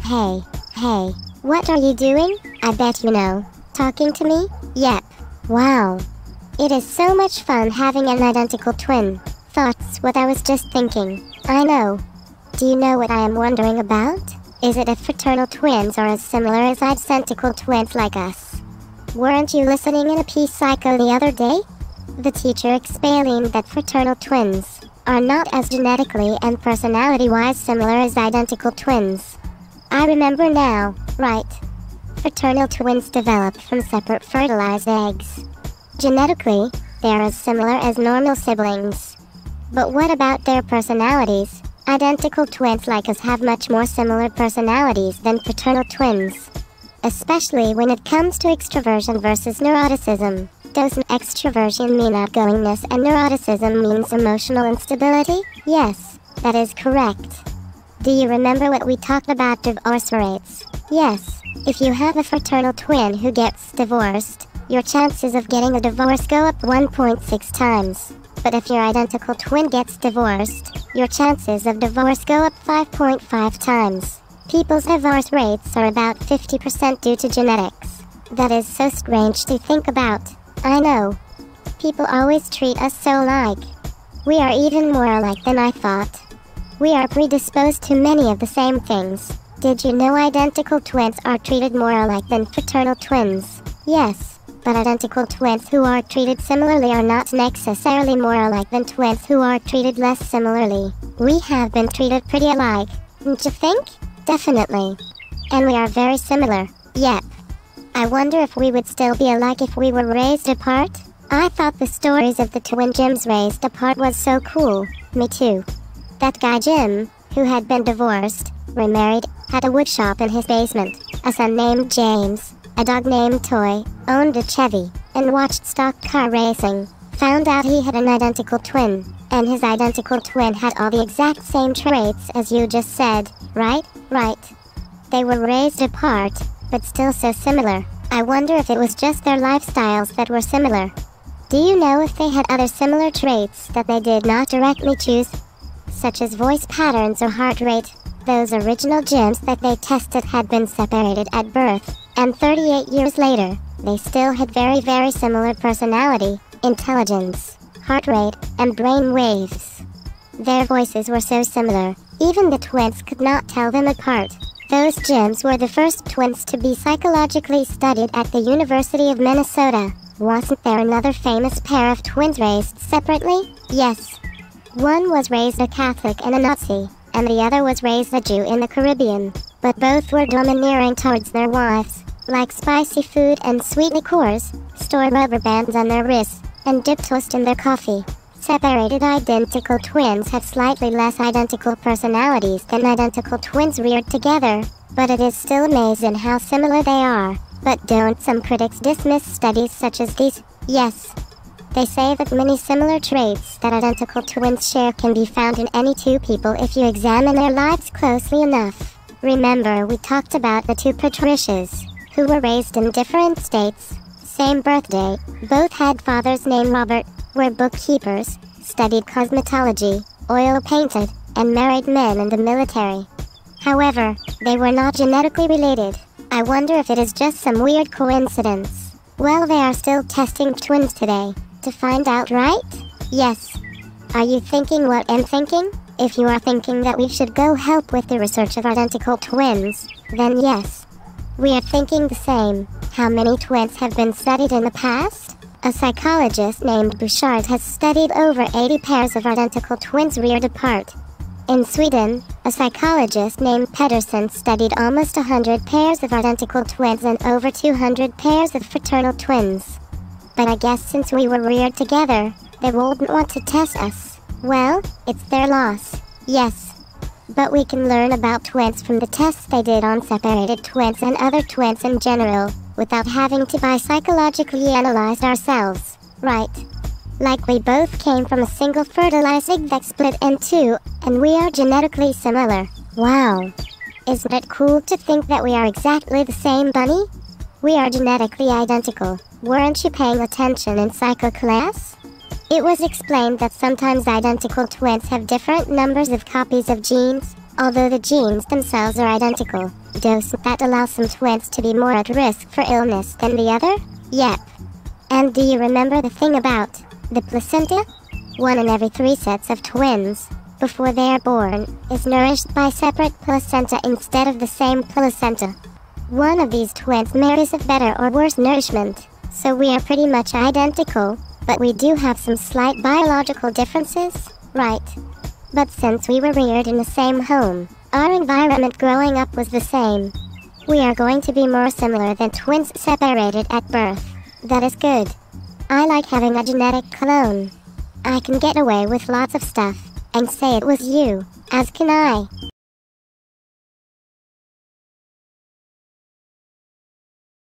Hey, hey, what are you doing? I bet you know. Talking to me? Yep. Wow. It is so much fun having an identical twin. Thoughts what I was just thinking. I know. Do you know what I am wondering about? Is it if fraternal twins are as similar as identical twins like us? Weren't you listening in a Peace Psycho the other day? The teacher explained that fraternal twins are not as genetically and personality-wise similar as identical twins. I remember now, right? Fraternal twins develop from separate fertilized eggs. Genetically, they are as similar as normal siblings. But what about their personalities? Identical twins like us have much more similar personalities than fraternal twins. Especially when it comes to extroversion versus neuroticism. Doesn't extroversion mean outgoingness and neuroticism means emotional instability? Yes, that is correct. Do you remember what we talked about divorce rates? Yes, if you have a fraternal twin who gets divorced, your chances of getting a divorce go up 1.6 times. But if your identical twin gets divorced, your chances of divorce go up 5.5 times. People's divorce rates are about 50% due to genetics. That is so strange to think about. I know. People always treat us so alike. We are even more alike than I thought. We are predisposed to many of the same things. Did you know identical twins are treated more alike than fraternal twins? Yes, but identical twins who are treated similarly are not necessarily more alike than twins who are treated less similarly. We have been treated pretty alike, don't you think? Definitely. And we are very similar. Yep. I wonder if we would still be alike if we were raised apart? I thought the stories of the twin Jims raised apart was so cool. Me too. That guy Jim, who had been divorced, remarried, had a woodshop in his basement, a son named James, a dog named Toy, owned a Chevy, and watched stock car racing. Found out he had an identical twin, and his identical twin had all the exact same traits as you just said, right? Right. They were raised apart, but still so similar. I wonder if it was just their lifestyles that were similar. Do you know if they had other similar traits that they did not directly choose? Such as voice patterns or heart rate. Those original Jims that they tested had been separated at birth, and 38 years later, they still had very, very similar personality, intelligence, heart rate, and brain waves. Their voices were so similar, even the twins could not tell them apart. Those Jims were the first twins to be psychologically studied at the University of Minnesota. Wasn't there another famous pair of twins raised separately? Yes. One was raised a Catholic and a Nazi, and the other was raised a Jew in the Caribbean. But both were domineering towards their wives, like spicy food and sweet liqueurs, stored rubber bands on their wrists, and dipped toast in their coffee. Separated identical twins have slightly less identical personalities than identical twins reared together, but it is still amazing how similar they are. But don't some critics dismiss studies such as these? Yes. They say that many similar traits that identical twins share can be found in any two people if you examine their lives closely enough. Remember we talked about the two Patricias, who were raised in different states, same birthday, both had fathers named Robert, were bookkeepers, studied cosmetology, oil painted, and married men in the military. However, they were not genetically related. I wonder if it is just some weird coincidence. Well, they are still testing twins today. To find out, right? Yes. Are you thinking what I'm thinking? If you are thinking that we should go help with the research of identical twins, then yes. We are thinking the same. How many twins have been studied in the past? A psychologist named Bouchard has studied over 80 pairs of identical twins reared apart. In Sweden, a psychologist named Pedersen studied almost 100 pairs of identical twins and over 200 pairs of fraternal twins. But I guess since we were reared together, they wouldn't want to test us. Well, it's their loss. Yes. But we can learn about twins from the tests they did on separated twins and other twins in general, without having to be psychologically analyzed ourselves, right? Like we both came from a single fertilized egg that split in two, and we are genetically similar. Wow. Isn't it cool to think that we are exactly the same bunny? We are genetically identical. Weren't you paying attention in psycho class? It was explained that sometimes identical twins have different numbers of copies of genes, although the genes themselves are identical. dose that allows some twins to be more at risk for illness than the other? Yep. And do you remember the thing about the placenta? 1 in every 3 sets of twins, before they are born, is nourished by separate placenta instead of the same placenta. One of these twins may receive better or worse nourishment, so we are pretty much identical, but we do have some slight biological differences, right? But since we were reared in the same home, our environment growing up was the same. We are going to be more similar than twins separated at birth. That is good. I like having a genetic clone. I can get away with lots of stuff, and say it was you, as can I.